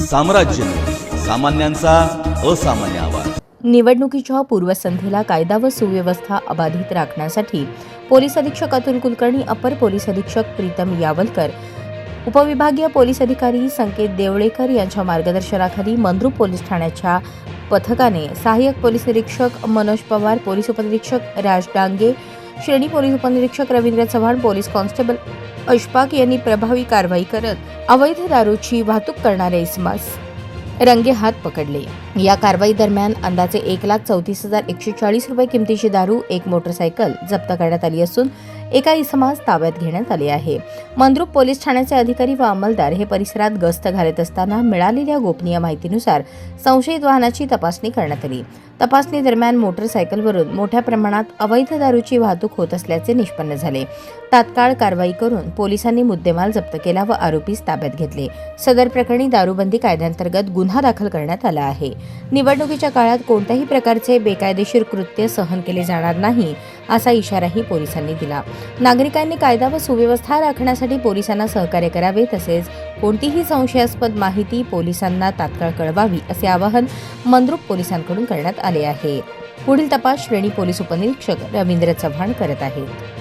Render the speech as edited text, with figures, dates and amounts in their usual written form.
साम्राज्य, सामान्यांचा असामान्य आवाज। निवडणुकीच्या पूर्वसंध्येला कायदा व सुव्यवस्था अबाधित राखण्यासाठी पोलीस अधीक्षक अतुल कुलकर्णी, अपर पोलीस अधीक्षक प्रीतम यावलकर, उपविभागीय पोलीस अधिकारी संकेत देवळेकर यांच्या मार्गदर्शनाखाली मंद्रुप पोलीस ठाण्याच्या पथकाने सहाय्यक पोलीस निरीक्षक मनोज पवार, पोलीस उपनिरीक्षक राज डांगे, श्रेणी पोलीस उपनिरीक्षक रवींद्र चव्हाण, पोलीस कॉन्स्टेबल अशफाक यांनी प्रभावी कारवाई करत अवैध दारूची वाहतूक करणारे इसमास रंगे हात पकडले। या कारवाई दरम्यान अंदाजे 1,34,140 रुपये किमतीची दारू, एक मोटरसायकल जप्त करण्यात आली असून एका इसमास ताब्यात घेण्यात आले आहे। मंद्रुप पोलीस ठाण्याचे अधिकारी व अंमलदार हे परिसरात गस्त घालत असताना मिळालेल्या गोपनीय माहितीनुसार संशयित वाहनाची तपासणी करण्यात आली। तपासणी दरम्यान मोटरसायकलवरून मोठ्या प्रमाणात अवैध दारूची वाहतूक होत असल्याचे निष्पन्न झाले। तात्काळ कारवाई करून पोलिसांनी मुद्देमाल जप्त केला व आरोपीस ताब्यात घेतले। सदर प्रकरणी दारूबंदी कायद्याअंतर्गत गुन्हा दाखल करण्यात आला आहे। निवडणुकीच्या काळात कोणत्याही प्रकारचे बेकायदेशीर कृत्य सहन केले जाणार नाही असा इशाराही पोलिसांनी दिला। नागरिकांनी कायदा व सुव्यवस्था राखण्यासाठी पोलिसांना सहकार्य करावे, तसेच कोणतीही संशयास्पद माहिती पोलिसांना तात्काळ कळवावी असे आवाहन मंद्रुप पोलिसांकडून करण्यात आले आहे। पुढील तपास श्रेणी पोलीस उपनिरीक्षक रवींद्र चव्हाण करत आहेत।